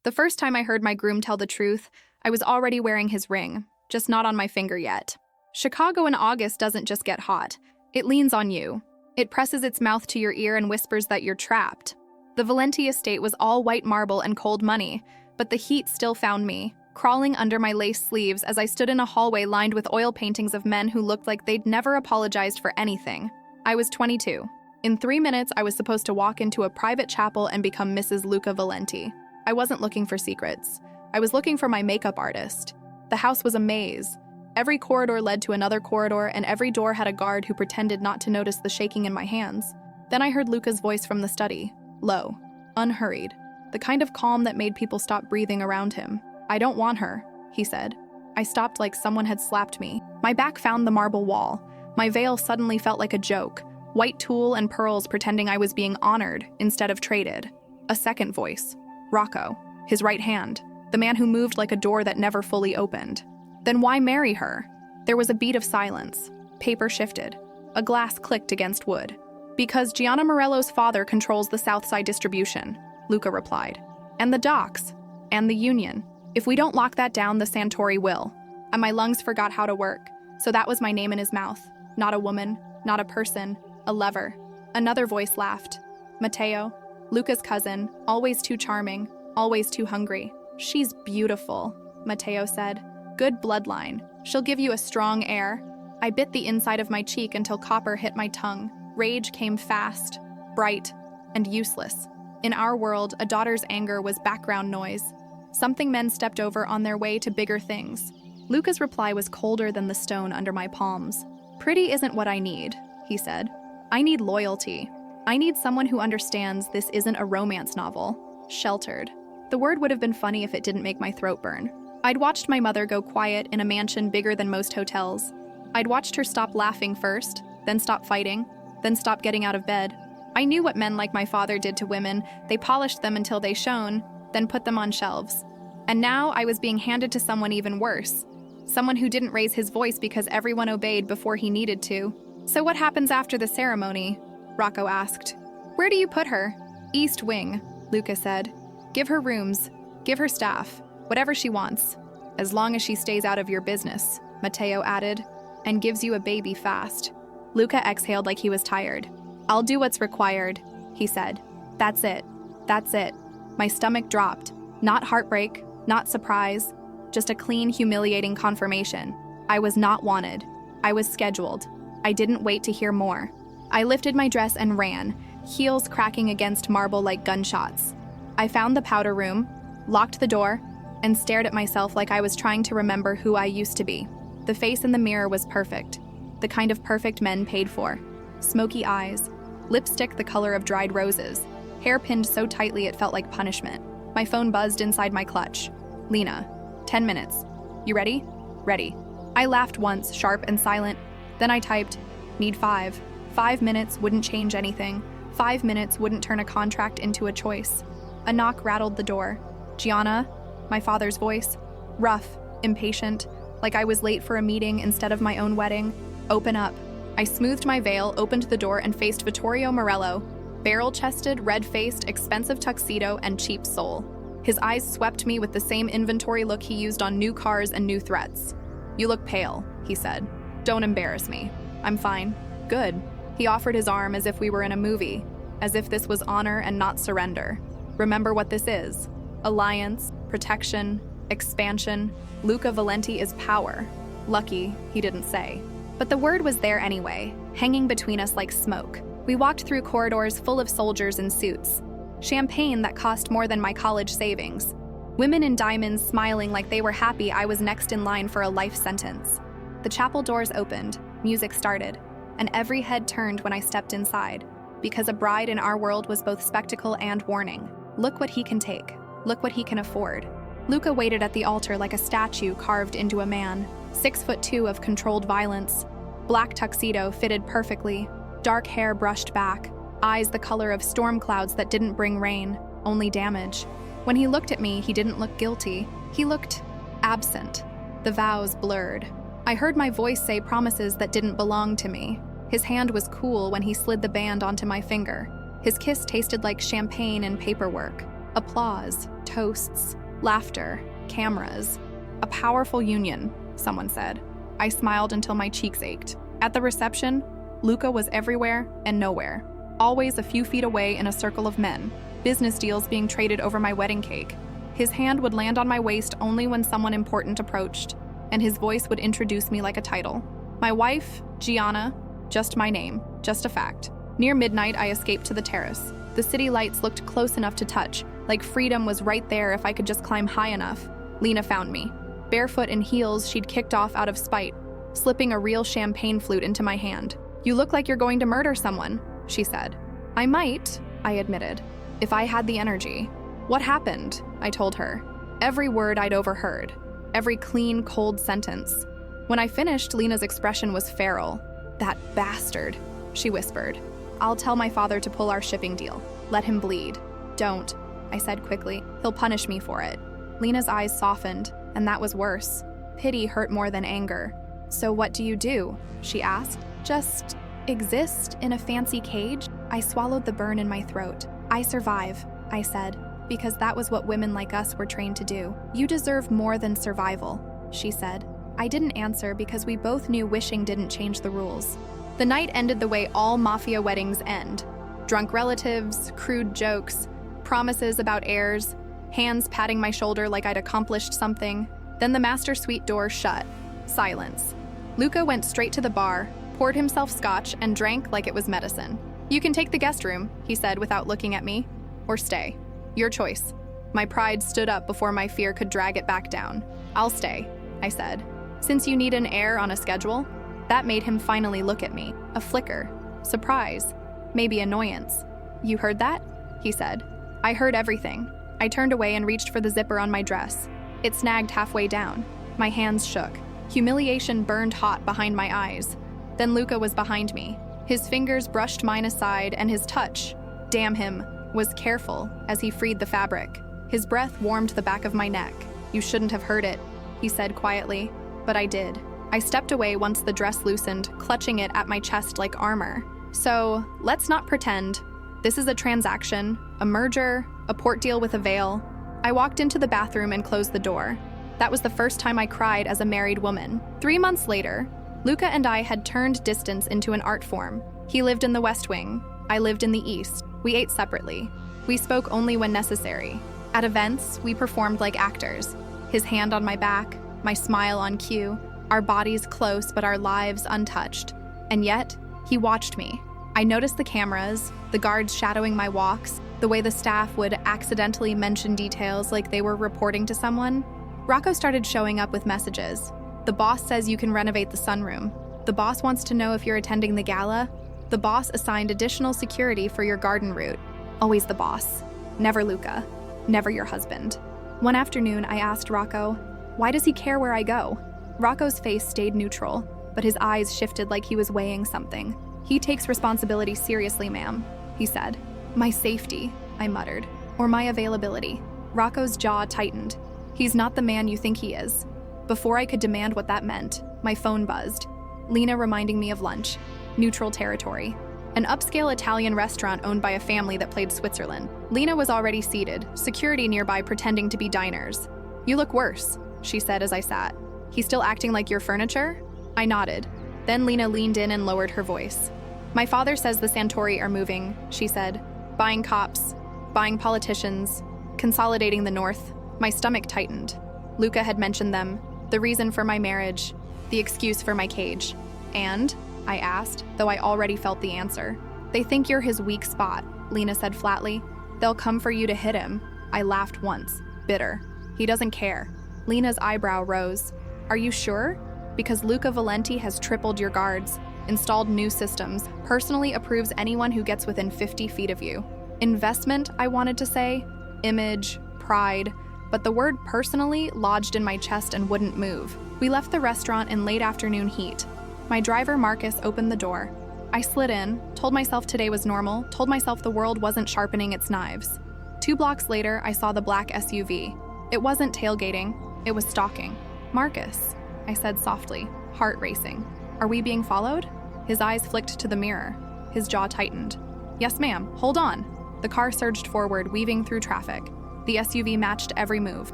The first time I heard my groom tell the truth, I was already wearing his ring, just not on my finger yet. Chicago in August doesn't just get hot. It leans on you. It presses its mouth to your ear and whispers that you're trapped. The Valenti estate was all white marble and cold money, but the heat still found me, crawling under my lace sleeves as I stood in a hallway lined with oil paintings of men who looked like they'd never apologized for anything. I was 22. In 3 minutes, I was supposed to walk into a private chapel and become Mrs. Luca Valenti. I wasn't looking for secrets. I was looking for my makeup artist. The house was a maze. Every corridor led to another corridor, and every door had a guard who pretended not to notice the shaking in my hands. Then I heard Luca's voice from the study, low, unhurried, the kind of calm that made people stop breathing around him. "I don't want her," he said. I stopped like someone had slapped me. My back found the marble wall. My veil suddenly felt like a joke, white tulle and pearls pretending I was being honored instead of traded. A second voice, Rocco, his right hand, the man who moved like a door that never fully opened. Then why marry her? There was a beat of silence. Paper shifted. A glass clicked against wood. "Because Gianna Morello's father controls the Southside distribution," Luca replied. "And the docks. And the union. If we don't lock that down, the Santori will." And my lungs forgot how to work. So that was my name in his mouth. Not a woman, not a person, a lever. Another voice laughed. "Matteo, Luca's cousin, always too charming, always too hungry." "She's beautiful," Matteo said. "Good bloodline. She'll give you a strong heir." I bit the inside of my cheek until copper hit my tongue. Rage came fast, bright, and useless. In our world, a daughter's anger was background noise. Something men stepped over on their way to bigger things. Luca's reply was colder than the stone under my palms. "Pretty isn't what I need," he said. "I need loyalty. I need someone who understands this isn't a romance novel. Sheltered." The word would have been funny if it didn't make my throat burn. I'd watched my mother go quiet in a mansion bigger than most hotels. I'd watched her stop laughing first, then stop fighting, then stop getting out of bed. I knew what men like my father did to women. They polished them until they shone, then put them on shelves. And now I was being handed to someone even worse. Someone who didn't raise his voice because everyone obeyed before he needed to. "So what happens after the ceremony?" Rocco asked. "Where do you put her?" "East Wing," Luca said. "Give her rooms. Give her staff. Whatever she wants. As long as she stays out of your business," Matteo added. "And gives you a baby fast." Luca exhaled like he was tired. "I'll do what's required," he said. "That's it. That's it." My stomach dropped. Not heartbreak, not surprise, just a clean, humiliating confirmation. I was not wanted. I was scheduled. I didn't wait to hear more. I lifted my dress and ran, heels cracking against marble like gunshots. I found the powder room, locked the door, and stared at myself like I was trying to remember who I used to be. The face in the mirror was perfect, the kind of perfect men paid for. Smoky eyes, lipstick the color of dried roses, hair pinned so tightly it felt like punishment. My phone buzzed inside my clutch. "Lena, 10 minutes. You ready?" "Ready." I laughed once, sharp and silent. Then I typed, "Need 5. 5 minutes wouldn't change anything. 5 minutes wouldn't turn a contract into a choice." A knock rattled the door. "Gianna?" My father's voice. Rough, impatient, like I was late for a meeting instead of my own wedding. "Open up." I smoothed my veil, opened the door, and faced Vittorio Morello. Barrel-chested, red-faced, expensive tuxedo, and cheap soul. His eyes swept me with the same inventory look he used on new cars and new threats. "You look pale," he said. "Don't embarrass me." "I'm fine." "Good." He offered his arm as if we were in a movie, as if this was honor and not surrender. "Remember what this is. Alliance, protection, expansion. Luca Valenti is power." Lucky, he didn't say. But the word was there anyway, hanging between us like smoke. We walked through corridors full of soldiers in suits. Champagne that cost more than my college savings. Women in diamonds smiling like they were happy I was next in line for a life sentence. The chapel doors opened, music started, and every head turned when I stepped inside, because a bride in our world was both spectacle and warning. Look what he can take. Look what he can afford. Luca waited at the altar like a statue carved into a man, 6'2" of controlled violence. Black tuxedo fitted perfectly, dark hair brushed back, eyes the color of storm clouds that didn't bring rain, only damage. When he looked at me, he didn't look guilty. He looked absent. The vows blurred. I heard my voice say promises that didn't belong to me. His hand was cool when he slid the band onto my finger. His kiss tasted like champagne and paperwork. Applause, toasts, laughter, cameras. A powerful union, someone said. I smiled until my cheeks ached. At the reception, Luca was everywhere and nowhere. Always a few feet away in a circle of men, business deals being traded over my wedding cake. His hand would land on my waist only when someone important approached, and his voice would introduce me like a title. My wife, Gianna, just my name, just a fact. Near midnight, I escaped to the terrace. The city lights looked close enough to touch, like freedom was right there if I could just climb high enough. Lena found me. Barefoot in heels she'd kicked off out of spite, slipping a real champagne flute into my hand. "You look like you're going to murder someone," she said. "I might," I admitted, "if I had the energy." "What happened?" I told her. Every word I'd overheard. Every clean, cold sentence. When I finished, Lena's expression was feral. "That bastard," she whispered. "I'll tell my father to pull our shipping deal. Let him bleed." "Don't," I said quickly. "He'll punish me for it." Lena's eyes softened, and that was worse. Pity hurt more than anger. "So what do you do?" she asked. "Just exist in a fancy cage?" I swallowed the burn in my throat. "I survive," I said, "because that was what women like us were trained to do." "You deserve more than survival," she said. I didn't answer because we both knew wishing didn't change the rules. The night ended the way all mafia weddings end. Drunk relatives, crude jokes, promises about heirs, hands patting my shoulder like I'd accomplished something. Then the master suite door shut. Silence. Luca went straight to the bar, poured himself scotch, and drank like it was medicine. "You can take the guest room," he said without looking at me. "Or stay. Your choice." My pride stood up before my fear could drag it back down. "I'll stay," I said. "Since you need an heir on a schedule." That made him finally look at me. A flicker. Surprise. Maybe annoyance. "You heard that?" he said. I heard everything. I turned away and reached for the zipper on my dress. It snagged halfway down. My hands shook. Humiliation burned hot behind my eyes. Then Luca was behind me. His fingers brushed mine aside, and his touch, damn him, was careful as he freed the fabric. His breath warmed the back of my neck. "You shouldn't have heard it," he said quietly, but I did. I stepped away once the dress loosened, clutching it at my chest like armor. "So, let's not pretend. This is a transaction, a merger, a port deal with a veil." I walked into the bathroom and closed the door. That was the first time I cried as a married woman. 3 months later, Luca and I had turned distance into an art form. He lived in the West Wing. I lived in the East. We ate separately. We spoke only when necessary. At events, we performed like actors. His hand on my back, my smile on cue, our bodies close but our lives untouched. And yet, he watched me. I noticed the cameras, the guards shadowing my walks, the way the staff would accidentally mention details like they were reporting to someone. Rocco started showing up with messages. "The boss says you can renovate the sunroom. The boss wants to know if you're attending the gala. The boss assigned additional security for your garden route." Always the boss. Never Luca. Never your husband. One afternoon, I asked Rocco, "Why does he care where I go?" Rocco's face stayed neutral, but his eyes shifted like he was weighing something. "He takes responsibility seriously, ma'am," he said. "My safety," I muttered, "or my availability." Rocco's jaw tightened. "He's not the man you think he is." Before I could demand what that meant, my phone buzzed. Lena reminding me of lunch. Neutral territory. An upscale Italian restaurant owned by a family that played Switzerland. Lena was already seated, security nearby pretending to be diners. "You look worse," she said as I sat. "He's still acting like your furniture?" I nodded. Then Lena leaned in and lowered her voice. "My father says the Santori are moving," she said. "Buying cops, buying politicians, consolidating the North." My stomach tightened. Luca had mentioned them, the reason for my marriage, the excuse for my cage. "And?" I asked, though I already felt the answer. "They think you're his weak spot," Lena said flatly. "They'll come for you to hit him." I laughed once, bitter. "He doesn't care." Lena's eyebrow rose. "Are you sure? Because Luca Valenti has tripled your guards, installed new systems, personally approves anyone who gets within 50 feet of you." Investment, I wanted to say. Image, pride. But the word personally lodged in my chest and wouldn't move. We left the restaurant in late afternoon heat. My driver, Marcus, opened the door. I slid in, told myself today was normal, told myself the world wasn't sharpening its knives. 2 blocks later, I saw the black SUV. It wasn't tailgating, it was stalking. "Marcus," I said softly, heart racing. "Are we being followed?" His eyes flicked to the mirror. His jaw tightened. "Yes, ma'am, hold on." The car surged forward, weaving through traffic. The SUV matched every move.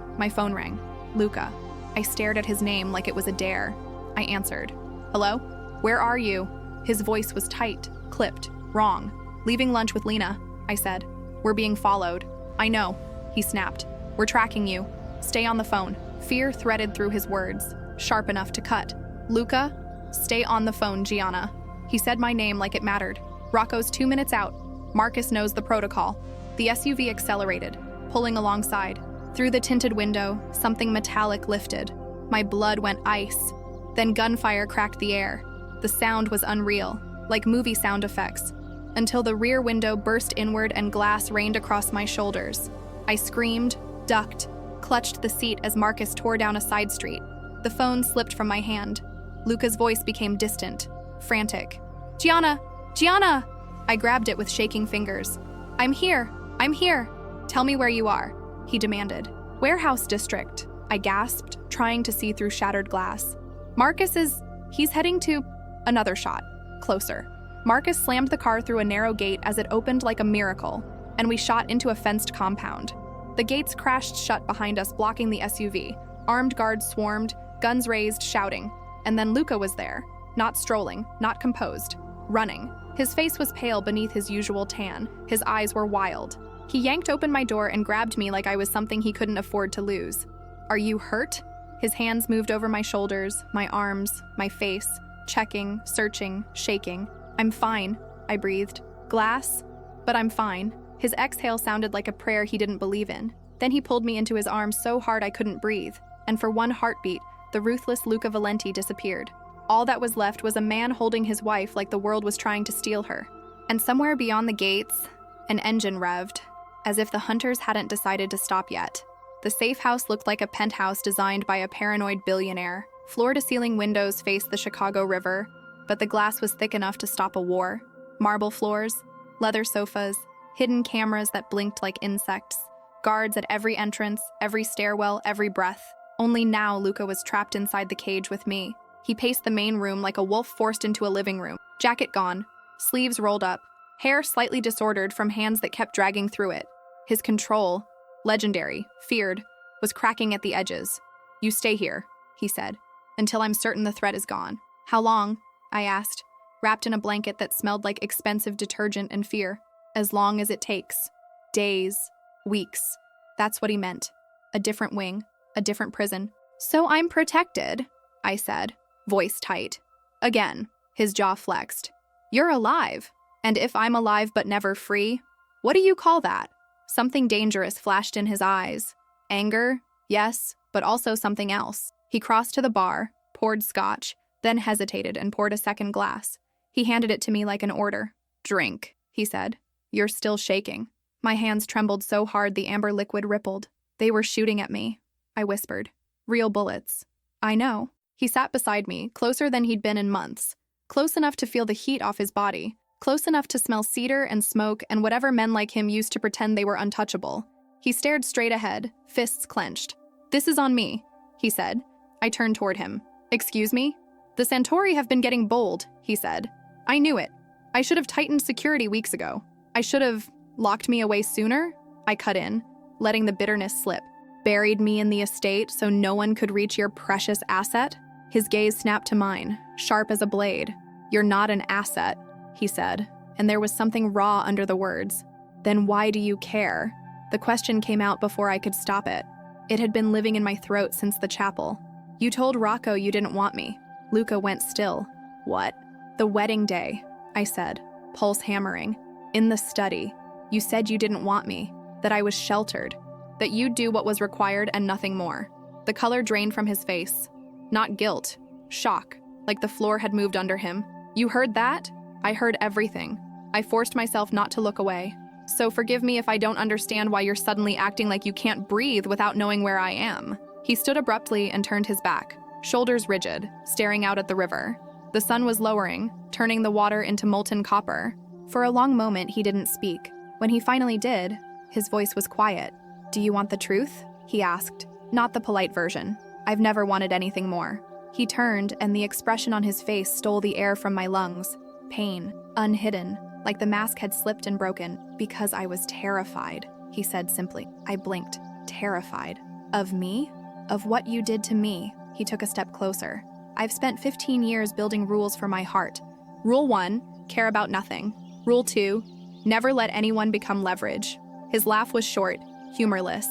My phone rang. Luca. I stared at his name like it was a dare. I answered. Hello? Where are you? His voice was tight, clipped, wrong. Leaving lunch with Lena, I said. We're being followed. I know, he snapped. We're tracking you. Stay on the phone. Fear threaded through his words, sharp enough to cut. Luca, stay on the phone, Gianna. He said my name like it mattered. Rocco's 2 minutes out. Marcus knows the protocol. The SUV accelerated, pulling alongside. Through the tinted window, something metallic lifted. My blood went ice. Then gunfire cracked the air. The sound was unreal, like movie sound effects, until the rear window burst inward and glass rained across my shoulders. I screamed, ducked, clutched the seat as Marcus tore down a side street. The phone slipped from my hand. Luca's voice became distant, frantic. Gianna! Gianna! I grabbed it with shaking fingers. I'm here! I'm here! Tell me where you are, he demanded. Warehouse District, I gasped, trying to see through shattered glass. He's heading to... Another shot. Closer. Marcus slammed the car through a narrow gate as it opened like a miracle, and we shot into a fenced compound. The gates crashed shut behind us, blocking the SUV. Armed guards swarmed, guns raised, shouting. And then Luca was there. Not strolling, not composed. Running. His face was pale beneath his usual tan. His eyes were wild. He yanked open my door and grabbed me like I was something he couldn't afford to lose. Are you hurt? His hands moved over my shoulders, my arms, my face, checking, searching, shaking. I'm fine, I breathed. Glass? But I'm fine. His exhale sounded like a prayer he didn't believe in. Then he pulled me into his arms so hard I couldn't breathe, and for one heartbeat, the ruthless Luca Valenti disappeared. All that was left was a man holding his wife like the world was trying to steal her. And somewhere beyond the gates, an engine revved, as if the hunters hadn't decided to stop yet. The safe house looked like a penthouse designed by a paranoid billionaire. Floor-to-ceiling windows faced the Chicago River, but the glass was thick enough to stop a war. Marble floors, leather sofas, hidden cameras that blinked like insects, guards at every entrance, every stairwell, every breath. Only now Luca was trapped inside the cage with me. He paced the main room like a wolf forced into a living room. Jacket gone, sleeves rolled up, hair slightly disordered from hands that kept dragging through it. His control, legendary, feared, was cracking at the edges. You stay here, he said, until I'm certain the threat is gone. How long? I asked, wrapped in a blanket that smelled like expensive detergent and fear. As long as it takes. Days, weeks. That's what he meant. A different wing, a different prison. So I'm protected, I said, voice tight. Again, his jaw flexed. You're alive. And if I'm alive but never free, what do you call that? Something dangerous flashed in his eyes. Anger, yes, but also something else. He crossed to the bar, poured scotch, then hesitated and poured a second glass. He handed it to me like an order. Drink, he said. You're still shaking. My hands trembled so hard the amber liquid rippled. They were shooting at me, I whispered. Real bullets. I know. He sat beside me, closer than he'd been in months. Close enough to feel the heat off his body. Close enough to smell cedar and smoke and whatever men like him used to pretend they were untouchable. He stared straight ahead, fists clenched. This is on me, he said. I turned toward him. Excuse me? The Centauri have been getting bold, he said. I knew it. I should have tightened security weeks ago. I should have locked me away sooner, I cut in, letting the bitterness slip. Buried me in the estate so no one could reach your precious asset? His gaze snapped to mine, sharp as a blade. You're not an asset, he said, and there was something raw under the words. Then why do you care? The question came out before I could stop it. It had been living in my throat since the chapel. You told Rocco you didn't want me. Luca went still. What? The wedding day, I said, pulse hammering. In the study, you said you didn't want me, that I was sheltered, that you'd do what was required and nothing more. The color drained from his face. Not guilt, shock, like the floor had moved under him. You heard that? I heard everything. I forced myself not to look away. So forgive me if I don't understand why you're suddenly acting like you can't breathe without knowing where I am. He stood abruptly and turned his back, shoulders rigid, staring out at the river. The sun was lowering, turning the water into molten copper. For a long moment, he didn't speak. When he finally did, his voice was quiet. Do you want the truth? He asked. Not the polite version. I've never wanted anything more. He turned, and the expression on his face stole the air from my lungs. Pain, unhidden, like the mask had slipped and broken, because I was terrified. he said simply. I blinked, terrified. Of me? Of what you did to me? He took a step closer. I've spent 15 years building rules for my heart. Rule 1, care about nothing. Rule 2, never let anyone become leverage. His laugh was short, humorless.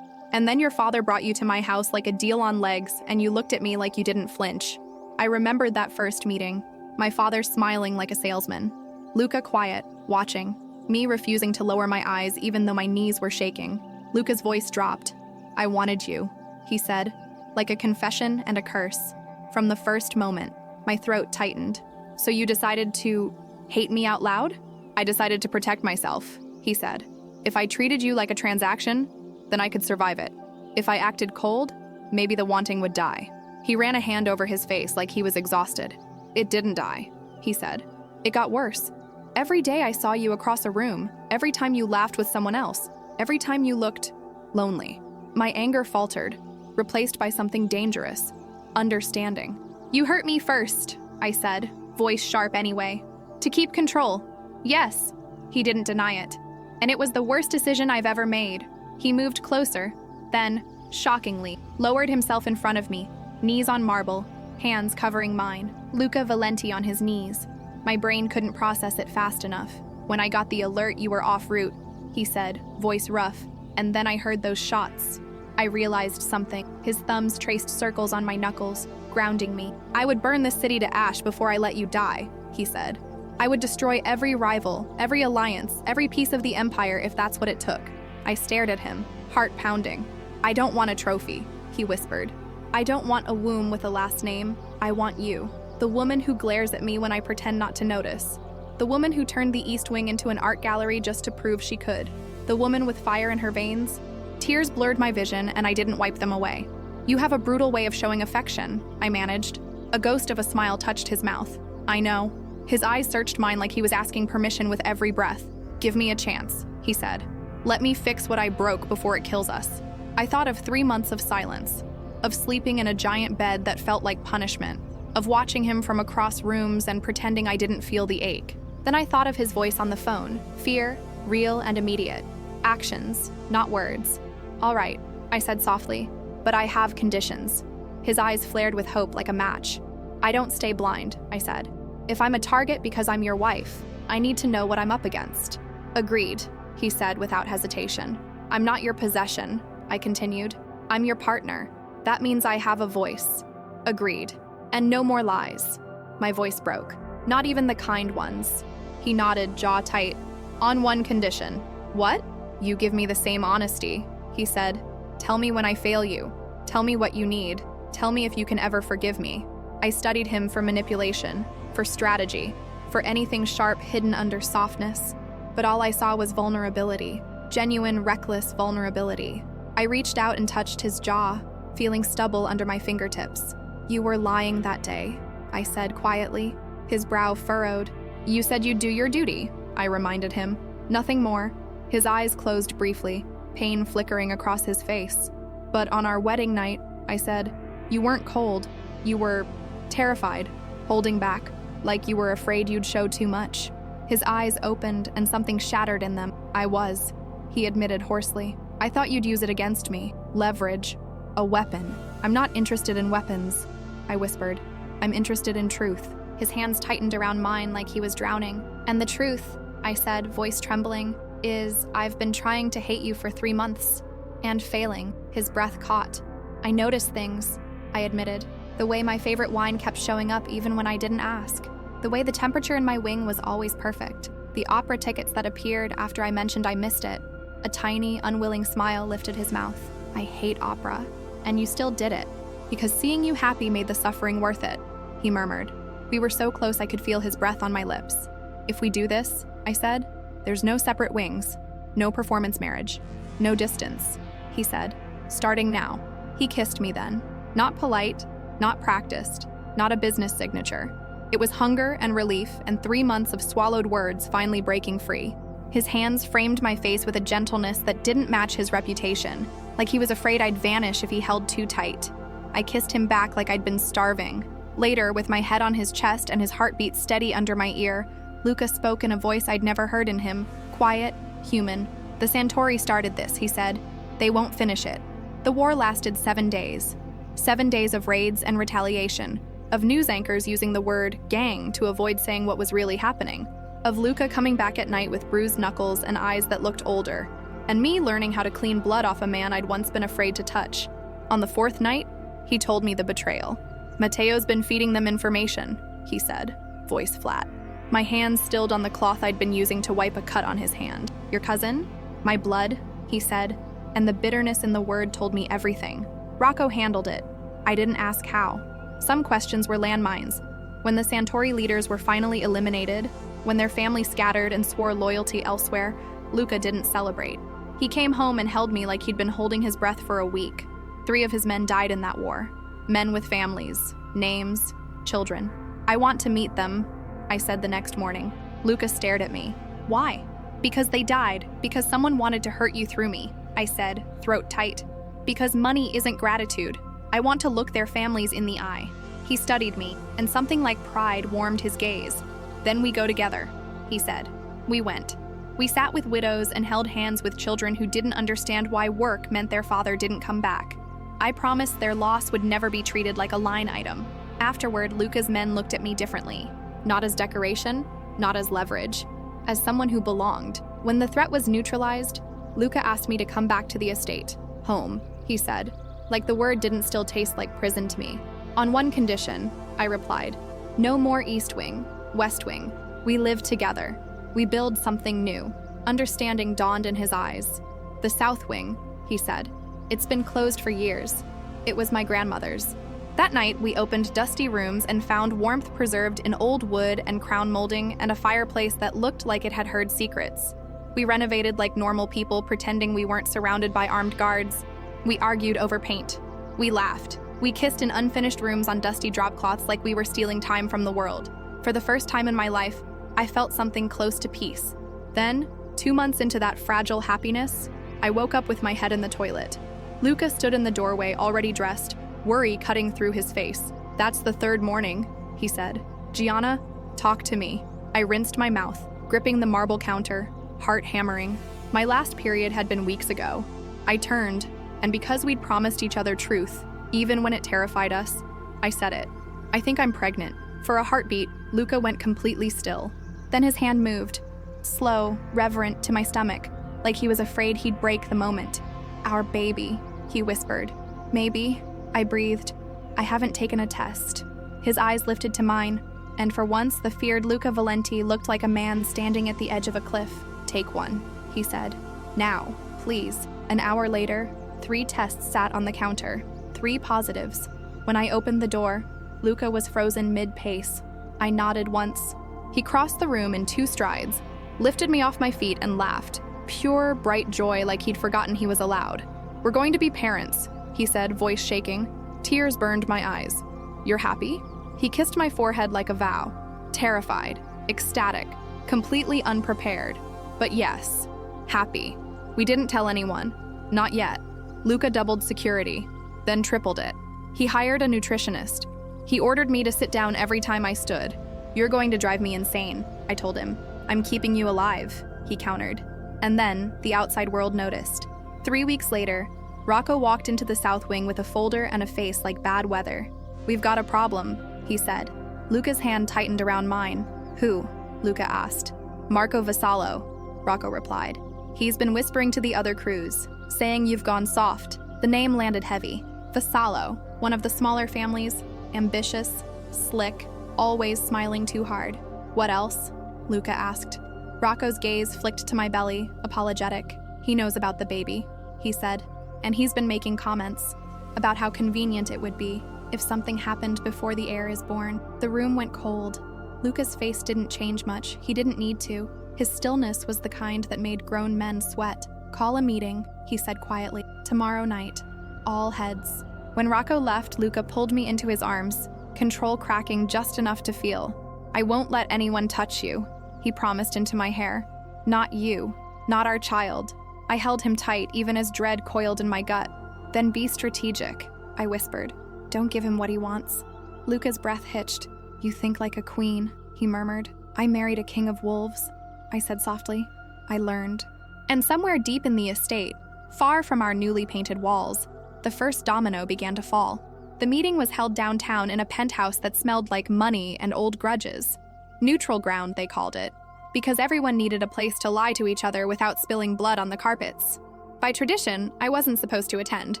And then your father brought you to my house like a deal on legs, and you looked at me like you didn't flinch. I remembered that first meeting. My father smiling like a salesman. Luca quiet, watching. Me refusing to lower my eyes even though my knees were shaking. Luca's voice dropped. I wanted you, he said, like a confession and a curse. From the first moment, my throat tightened. So you decided to hate me out loud? I decided to protect myself, he said. If I treated you like a transaction, then I could survive it. If I acted cold, maybe the wanting would die. He ran a hand over his face like he was exhausted. It didn't die, he said. It got worse. Every day I saw you across a room, every time you laughed with someone else, every time you looked lonely. My anger faltered, replaced by something dangerous, understanding. You hurt me first, I said, voice sharp anyway. To keep control. Yes, he didn't deny it. And it was the worst decision I've ever made. He moved closer, then, shockingly, lowered himself in front of me, knees on marble, hands covering mine, Luca Valenti on his knees. My brain couldn't process it fast enough. When I got the alert you were off route, he said, voice rough, and then I heard those shots. I realized something. His thumbs traced circles on my knuckles, grounding me. I would burn this city to ash before I let you die, he said. I would destroy every rival, every alliance, every piece of the empire if that's what it took. I stared at him, heart pounding. I don't want a trophy, he whispered. I don't want a womb with a last name. I want you. The woman who glares at me when I pretend not to notice. The woman who turned the East Wing into an art gallery just to prove she could. The woman with fire in her veins. Tears blurred my vision and I didn't wipe them away. You have a brutal way of showing affection, I managed. A ghost of a smile touched his mouth. I know. His eyes searched mine like he was asking permission with every breath. Give me a chance, he said. Let me fix what I broke before it kills us. I thought of 3 months of silence, of sleeping in a giant bed that felt like punishment, of watching him from across rooms and pretending I didn't feel the ache. Then I thought of his voice on the phone, fear, real and immediate. Actions, not words. All right, I said softly, but I have conditions. His eyes flared with hope like a match. I don't stay blind, I said. If I'm a target because I'm your wife, I need to know what I'm up against. Agreed, he said without hesitation. I'm not your possession, I continued. I'm your partner. That means I have a voice. Agreed. And no more lies. My voice broke. Not even the kind ones. He nodded, jaw tight. On one condition. What? You give me the same honesty, he said. Tell me when I fail you. Tell me what you need. Tell me if you can ever forgive me. I studied him for manipulation, for strategy, for anything sharp hidden under softness. But all I saw was vulnerability. Genuine, reckless vulnerability. I reached out and touched his jaw, feeling stubble under my fingertips. You were lying that day, I said quietly. His brow furrowed. You said you'd do your duty, I reminded him. Nothing more. His eyes closed briefly, pain flickering across his face. But on our wedding night, I said, you weren't cold. You were terrified, holding back, like you were afraid you'd show too much. His eyes opened and something shattered in them. I was, he admitted hoarsely. I thought you'd use it against me. Leverage. A weapon. I'm not interested in weapons, I whispered. I'm interested in truth. His hands tightened around mine like he was drowning. And the truth, I said, voice trembling, is I've been trying to hate you for 3 months. And failing. His breath caught. I noticed things, I admitted. The way my favorite wine kept showing up even when I didn't ask. The way the temperature in my wing was always perfect. The opera tickets that appeared after I mentioned I missed it. A tiny, unwilling smile lifted his mouth. I hate opera. And you still did it. Because seeing you happy made the suffering worth it, he murmured. We were so close I could feel his breath on my lips. If we do this, I said, there's no separate wings, no performance marriage, no distance, he said, starting now. He kissed me then. Not polite, not practiced, not a business signature. It was hunger and relief and 3 months of swallowed words finally breaking free. His hands framed my face with a gentleness that didn't match his reputation, like he was afraid I'd vanish if he held too tight. I kissed him back like I'd been starving. Later, with my head on his chest and his heartbeat steady under my ear, Luca spoke in a voice I'd never heard in him, quiet, human. The Santori started this, he said. They won't finish it. The war lasted 7 days. 7 days of raids and retaliation, of news anchors using the word gang to avoid saying what was really happening, of Luca coming back at night with bruised knuckles and eyes that looked older, and me learning how to clean blood off a man I'd once been afraid to touch. On the 4th night, he told me the betrayal. Matteo's been feeding them information, he said, voice flat. My hands stilled on the cloth I'd been using to wipe a cut on his hand. Your cousin? My blood, he said, and the bitterness in the word told me everything. Rocco handled it. I didn't ask how. Some questions were landmines. When the Santori leaders were finally eliminated, when their family scattered and swore loyalty elsewhere, Luca didn't celebrate. He came home and held me like he'd been holding his breath for a week. 3 of his men died in that war. Men with families, names, children. I want to meet them, I said the next morning. Luca stared at me. Why? Because they died. Because someone wanted to hurt you through me, I said, throat tight. Because money isn't gratitude. I want to look their families in the eye. He studied me, and something like pride warmed his gaze. Then we go together, he said. We went. We sat with widows and held hands with children who didn't understand why work meant their father didn't come back. I promised their loss would never be treated like a line item. Afterward, Luca's men looked at me differently. Not as decoration, not as leverage, as someone who belonged. When the threat was neutralized, Luca asked me to come back to the estate. Home, he said, like the word didn't still taste like prison to me. On one condition, I replied. No more East Wing, West Wing. We live together. We build something new. Understanding dawned in his eyes. The South Wing, he said. It's been closed for years. It was my grandmother's. That night, we opened dusty rooms and found warmth preserved in old wood and crown molding and a fireplace that looked like it had heard secrets. We renovated like normal people, pretending we weren't surrounded by armed guards. We argued over paint. We laughed. We kissed in unfinished rooms on dusty drop cloths like we were stealing time from the world. For the first time in my life, I felt something close to peace. Then, 2 months into that fragile happiness, I woke up with my head in the toilet. Luca stood in the doorway, already dressed, worry cutting through his face. That's the 3rd morning, he said. Gianna, talk to me. I rinsed my mouth, gripping the marble counter, heart hammering. My last period had been weeks ago. I turned, and because we'd promised each other truth, even when it terrified us, I said it. I think I'm pregnant. For a heartbeat, Luca went completely still. Then his hand moved, slow, reverent, to my stomach, like he was afraid he'd break the moment. Our baby, he whispered. Maybe, I breathed. I haven't taken a test. His eyes lifted to mine, and for once the feared Luca Valenti looked like a man standing at the edge of a cliff. Take one, he said. Now, please. An hour later, 3 tests sat on the counter, 3 positives. When I opened the door, Luca was frozen mid-pace. I nodded once. He crossed the room in 2 strides, lifted me off my feet and laughed. Pure, bright joy like he'd forgotten he was allowed. We're going to be parents, he said, voice shaking. Tears burned my eyes. You're happy? He kissed my forehead like a vow. Terrified, ecstatic, completely unprepared. But yes, happy. We didn't tell anyone. Not yet. Luca doubled security, then tripled it. He hired a nutritionist. He ordered me to sit down every time I stood. You're going to drive me insane, I told him. I'm keeping you alive, he countered. And then, the outside world noticed. 3 weeks later, Rocco walked into the South Wing with a folder and a face like bad weather. We've got a problem, he said. Luca's hand tightened around mine. Who? Luca asked. Marco Vassallo, Rocco replied. He's been whispering to the other crews, saying you've gone soft. The name landed heavy. Vassallo, one of the smaller families, ambitious, slick, always smiling too hard. What else? Luca asked. Rocco's gaze flicked to my belly, apologetic. He knows about the baby, he said, and he's been making comments about how convenient it would be if something happened before the heir is born. The room went cold. Luca's face didn't change much. He didn't need to. His stillness was the kind that made grown men sweat. Call a meeting, he said quietly. Tomorrow night. All heads. When Rocco left, Luca pulled me into his arms, control cracking just enough to feel. I won't let anyone touch you, he promised into my hair. Not you. Not our child. I held him tight, even as dread coiled in my gut. Then be strategic, I whispered. Don't give him what he wants. Luca's breath hitched. You think like a queen, he murmured. I married a king of wolves, I said softly. I learned. And somewhere deep in the estate, far from our newly painted walls, the first domino began to fall. The meeting was held downtown in a penthouse that smelled like money and old grudges. Neutral ground, they called it, because everyone needed a place to lie to each other without spilling blood on the carpets. By tradition, I wasn't supposed to attend.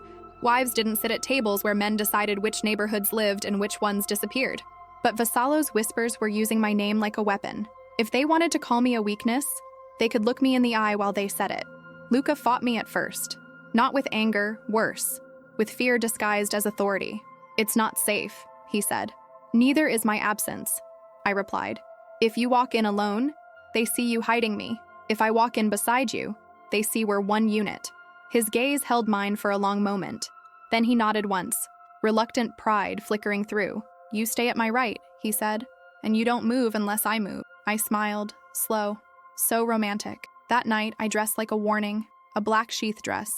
Wives didn't sit at tables where men decided which neighborhoods lived and which ones disappeared. But Vassallo's whispers were using my name like a weapon. If they wanted to call me a weakness, they could look me in the eye while they said it. Luca fought me at first. Not with anger, worse. With fear disguised as authority. "It's not safe," he said. "Neither is my absence," I replied. "If you walk in alone, they see you hiding me. If I walk in beside you, they see we're one unit." His gaze held mine for a long moment. Then he nodded once, reluctant pride flickering through. "You stay at my right," he said, "and you don't move unless I move." I smiled, slow, so romantic. That night, I dressed like a warning, a black sheath dress,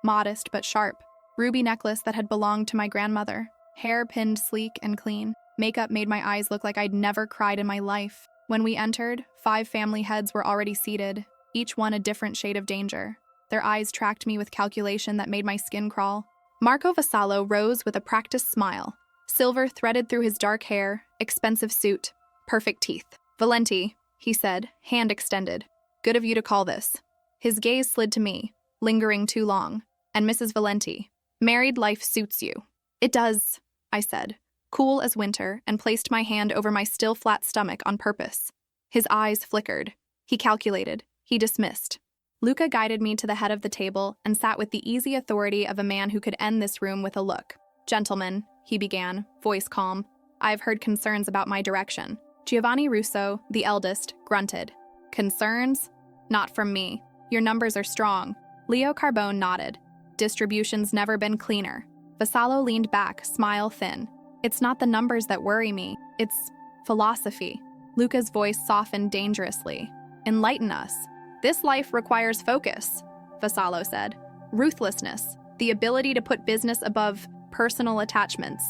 modest but sharp, ruby necklace that had belonged to my grandmother, hair pinned sleek and clean. Makeup made my eyes look like I'd never cried in my life. When we entered, 5 family heads were already seated, each one a different shade of danger. Their eyes tracked me with calculation that made my skin crawl. Marco Vassallo rose with a practiced smile, silver threaded through his dark hair, expensive suit, perfect teeth. "Valenti," he said, hand extended. "Good of you to call this." His gaze slid to me, lingering too long. "And Mrs. Valenti, married life suits you." "It does," I said, cool as winter, and placed my hand over my still flat stomach on purpose. His eyes flickered. He calculated. He dismissed. Luca guided me to the head of the table and sat with the easy authority of a man who could end this room with a look. "Gentlemen," he began, voice calm, "I've heard concerns about my direction." Giovanni Russo, the eldest, grunted. "Concerns? Not from me. Your numbers are strong." Leo Carbone nodded. "Distribution's never been cleaner." Vassallo leaned back, smile thin. "It's not the numbers that worry me. It's philosophy." Luca's voice softened dangerously. "Enlighten us." "This life requires focus," Vassallo said. "Ruthlessness, the ability to put business above personal attachments."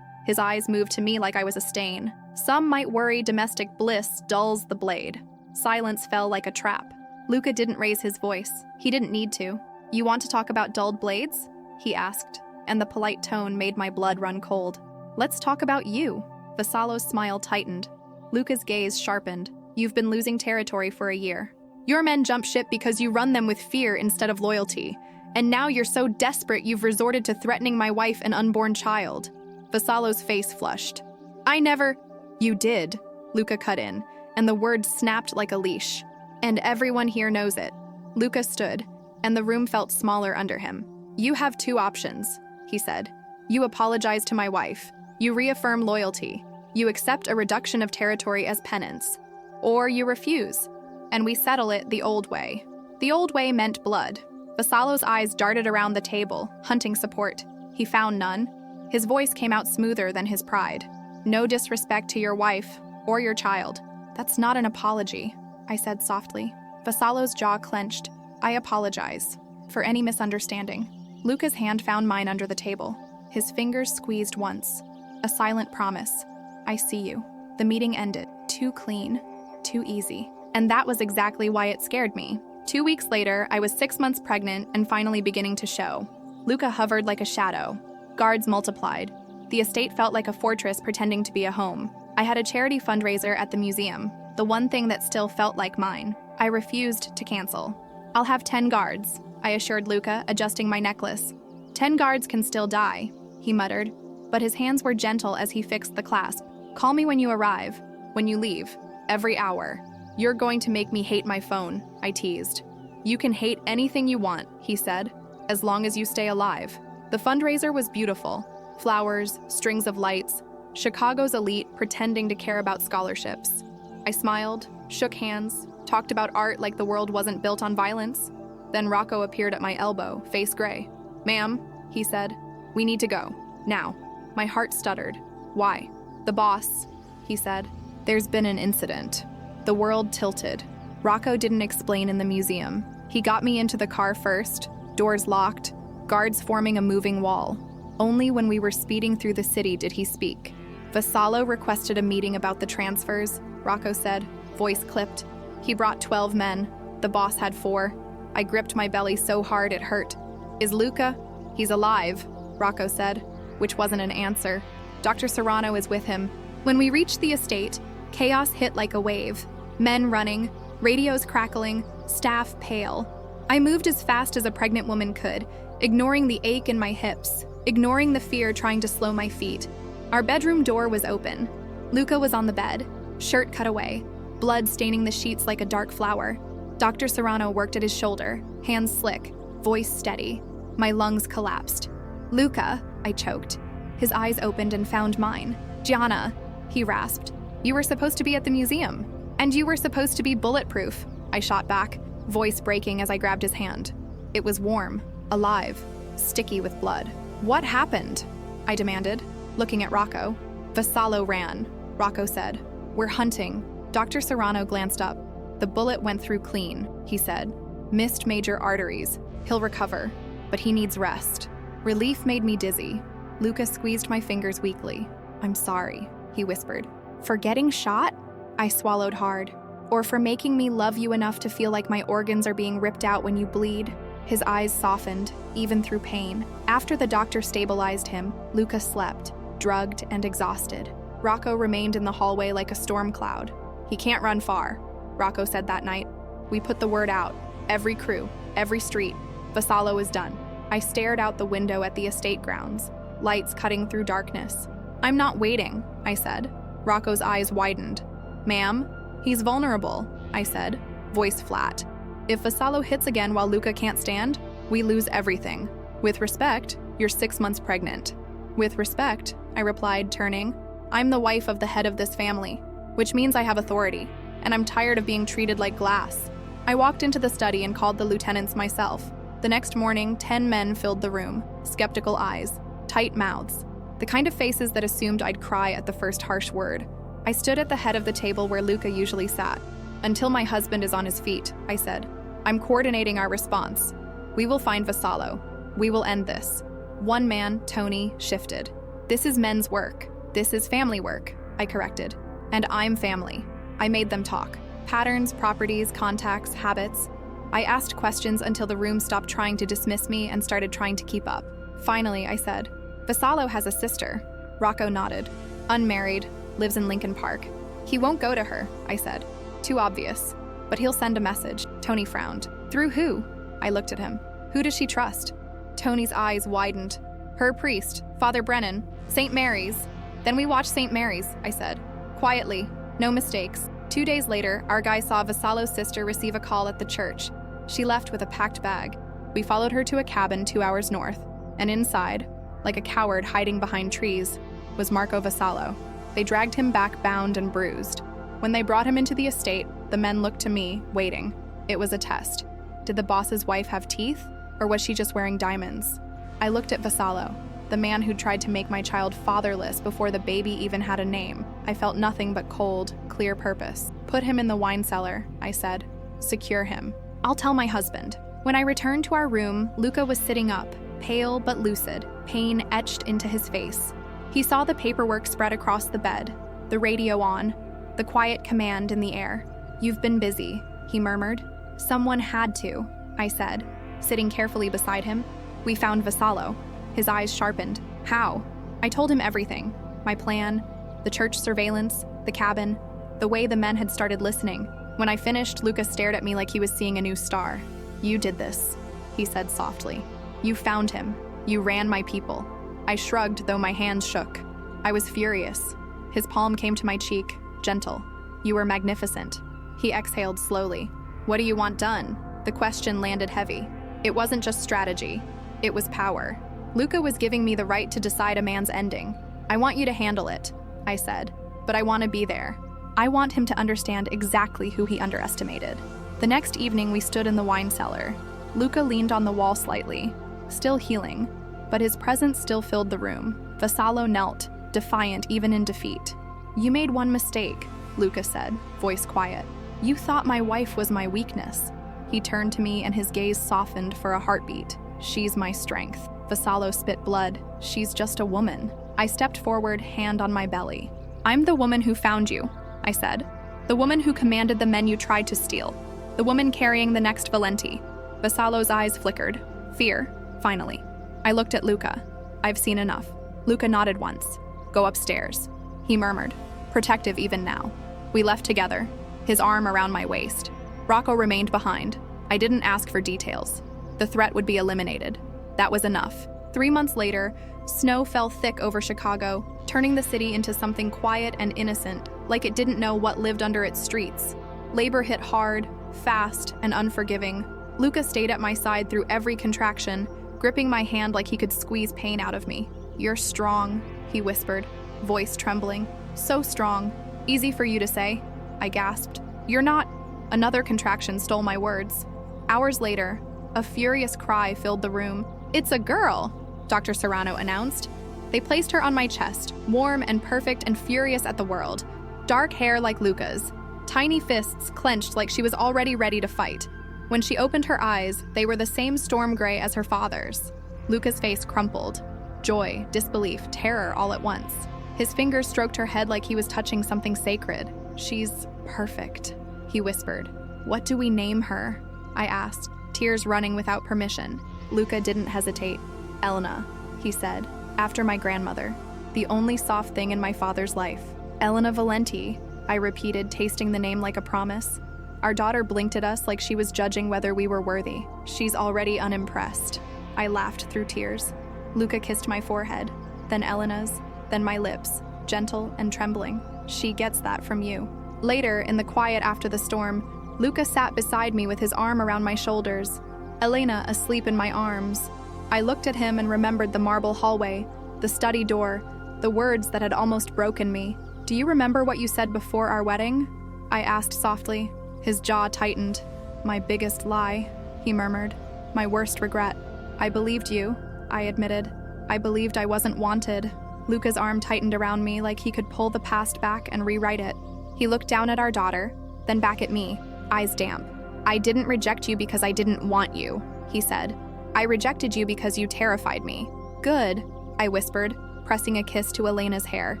His eyes moved to me like I was a stain. "Some might worry domestic bliss dulls the blade." Silence fell like a trap. Luca didn't raise his voice. He didn't need to. "You want to talk about dulled blades?" he asked, and the polite tone made my blood run cold. "Let's talk about you." Vassallo's smile tightened. Luca's gaze sharpened. "You've been losing territory for a year. Your men jump ship because you run them with fear instead of loyalty. And now you're so desperate you've resorted to threatening my wife and unborn child." Vassallo's face flushed. "I never—" "You did," Luca cut in, and the words snapped like a leash. "And everyone here knows it." Luca stood, and the room felt smaller under him. "You have 2 options," he said. "You apologize to my wife. You reaffirm loyalty. You accept a reduction of territory as penance. Or you refuse, and we settle it the old way." The old way meant blood. Vassallo's eyes darted around the table, hunting support. He found none. His voice came out smoother than his pride. "No disrespect to your wife or your child." "That's not an apology," I said softly. Vassallo's jaw clenched. "I apologize for any misunderstanding." Luca's hand found mine under the table. His fingers squeezed once. A silent promise. "I see you." The meeting ended. Too clean. Too easy. And that was exactly why it scared me. 2 weeks later, I was 6 months pregnant and finally beginning to show. Luca hovered like a shadow. Guards multiplied. The estate felt like a fortress pretending to be a home. I had a charity fundraiser at the museum, the one thing that still felt like mine. I refused to cancel. "I'll have 10 guards, I assured Luca, adjusting my necklace. 10 guards can still die, he muttered, but his hands were gentle as he fixed the clasp. "Call me when you arrive, when you leave, every hour." "You're going to make me hate my phone," I teased. "You can hate anything you want," he said, "as long as you stay alive." The fundraiser was beautiful. Flowers, strings of lights, Chicago's elite pretending to care about scholarships. I smiled, shook hands, talked about art like the world wasn't built on violence. Then Rocco appeared at my elbow, face gray. "Ma'am," he said, "we need to go. Now." My heart stuttered. "Why?" "The boss," he said. "There's been an incident." The world tilted. Rocco didn't explain in the museum. He got me into the car first, doors locked, guards forming a moving wall. Only when we were speeding through the city did he speak. "Vassallo requested a meeting about the transfers," Rocco said, voice clipped. "He brought 12 men. The boss had 4. I gripped my belly so hard it hurt. Is Luca? He's alive, Rocco said, which wasn't an answer. Dr. Serrano is with him. When we reached the estate, chaos hit like a wave. Men running, radios crackling, staff pale. I moved as fast as a pregnant woman could, ignoring the ache in my hips, ignoring the fear trying to slow my feet. Our bedroom door was open. Luca was on the bed, shirt cut away, blood staining the sheets like a dark flower. Dr. Serrano worked at his shoulder, hands slick, voice steady. My lungs collapsed. Luca, I choked. His eyes opened and found mine. Gianna, he rasped. You were supposed to be at the museum. And you were supposed to be bulletproof, I shot back, voice breaking as I grabbed his hand. It was warm, alive, sticky with blood. What happened? I demanded, looking at Rocco. Vassallo ran, Rocco said. We're hunting. Dr. Serrano glanced up. The bullet went through clean, he said. Missed major arteries. He'll recover, but he needs rest. Relief made me dizzy. Luca squeezed my fingers weakly. I'm sorry, he whispered. For getting shot? I swallowed hard. Or for making me love you enough to feel like my organs are being ripped out when you bleed. His eyes softened, even through pain. After the doctor stabilized him, Luca slept, drugged and exhausted. Rocco remained in the hallway like a storm cloud. He can't run far, Rocco said that night. We put the word out. Every crew, every street. Vassallo is done. I stared out the window at the estate grounds, lights cutting through darkness. I'm not waiting, I said. Rocco's eyes widened. Ma'am, he's vulnerable, I said, voice flat. If Vassallo hits again while Luca can't stand, we lose everything. With respect, you're 6 months pregnant. With respect, I replied, turning. I'm the wife of the head of this family, which means I have authority, and I'm tired of being treated like glass. I walked into the study and called the lieutenants myself. The next morning, 10 men filled the room, skeptical eyes, tight mouths, the kind of faces that assumed I'd cry at the first harsh word. I stood at the head of the table where Luca usually sat. Until my husband is on his feet, I said. I'm coordinating our response. We will find Vassallo. We will end this. One man, Tony, shifted. This is men's work. This is family work, I corrected. And I'm family. I made them talk. Patterns, properties, contacts, habits. I asked questions until the room stopped trying to dismiss me and started trying to keep up. Finally, I said, Vassallo has a sister. Rocco nodded. Unmarried, lives in Lincoln Park. He won't go to her, I said. Too obvious. But he'll send a message. Tony frowned. Through who? I looked at him. Who does she trust? Tony's eyes widened. Her priest, Father Brennan, St. Mary's. Then we watched St. Mary's, I said. Quietly, no mistakes. 2 days later, our guy saw Vassallo's sister receive a call at the church. She left with a packed bag. We followed her to a cabin 2 hours north, and inside, like a coward hiding behind trees, was Marco Vassallo. They dragged him back bound and bruised. When they brought him into the estate, the men looked to me, waiting. It was a test. Did the boss's wife have teeth, or was she just wearing diamonds? I looked at Vassallo, the man who tried to make my child fatherless before the baby even had a name. I felt nothing but cold, clear purpose. Put him in the wine cellar, I said. Secure him. I'll tell my husband. When I returned to our room, Luca was sitting up, pale but lucid, pain etched into his face. He saw the paperwork spread across the bed, the radio on, the quiet command in the air. You've been busy, he murmured. Someone had to, I said, sitting carefully beside him. We found Vassallo. His eyes sharpened. How? I told him everything. My plan, the church surveillance, the cabin, the way the men had started listening. When I finished, Luca stared at me like he was seeing a new star. You did this, he said softly. You found him. You ran my people. I shrugged, though my hands shook. I was furious. His palm came to my cheek, gentle. You were magnificent. He exhaled slowly. What do you want done? The question landed heavy. It wasn't just strategy. It was power. Luca was giving me the right to decide a man's ending. I want you to handle it, I said, but I want to be there. I want him to understand exactly who he underestimated. The next evening, we stood in the wine cellar. Luca leaned on the wall slightly, still healing, but his presence still filled the room. Vassallo knelt, defiant even in defeat. You made one mistake, Luca said, voice quiet. You thought my wife was my weakness. He turned to me and his gaze softened for a heartbeat. She's my strength. Vassallo spit blood. She's just a woman. I stepped forward, hand on my belly. I'm the woman who found you, I said. The woman who commanded the men you tried to steal. The woman carrying the next Valenti. Vassallo's eyes flickered. Fear, finally. I looked at Luca. I've seen enough. Luca nodded once. Go upstairs, he murmured, protective even now. We left together, his arm around my waist. Rocco remained behind. I didn't ask for details. The threat would be eliminated. That was enough. 3 months later, snow fell thick over Chicago, turning the city into something quiet and innocent, like it didn't know what lived under its streets. Labor hit hard, fast, and unforgiving. Luca stayed at my side through every contraction, gripping my hand like he could squeeze pain out of me. You're strong, he whispered, voice trembling. So strong. Easy for you to say, I gasped. You're not. Another contraction stole my words. Hours later, a furious cry filled the room. It's a girl, Dr. Serrano announced. They placed her on my chest, warm and perfect and furious at the world. Dark hair like Luca's. Tiny fists clenched like she was already ready to fight. When she opened her eyes, they were the same storm gray as her father's. Luca's face crumpled. Joy, disbelief, terror all at once. His fingers stroked her head like he was touching something sacred. She's perfect, he whispered. What do we name her? I asked, tears running without permission. Luca didn't hesitate. Elena, he said, after my grandmother. The only soft thing in my father's life. Elena Valenti, I repeated, tasting the name like a promise. Our daughter blinked at us like she was judging whether we were worthy. She's already unimpressed. I laughed through tears. Luca kissed my forehead, then Elena's, then my lips, gentle and trembling. She gets that from you. Later, in the quiet after the storm, Luca sat beside me with his arm around my shoulders, Elena asleep in my arms. I looked at him and remembered the marble hallway, the study door, the words that had almost broken me. Do you remember what you said before our wedding? I asked softly. His jaw tightened. My biggest lie, he murmured. My worst regret. I believed you, I admitted. I believed I wasn't wanted. Luca's arm tightened around me like he could pull the past back and rewrite it. He looked down at our daughter, then back at me, eyes damp. I didn't reject you because I didn't want you, he said. I rejected you because you terrified me. Good, I whispered, pressing a kiss to Elena's hair.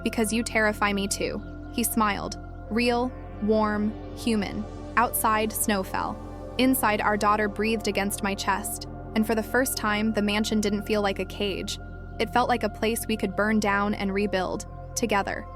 Because you terrify me too. He smiled. Real, warm, human. Outside, snow fell. Inside, our daughter breathed against my chest. And for the first time, the mansion didn't feel like a cage. It felt like a place we could burn down and rebuild, together.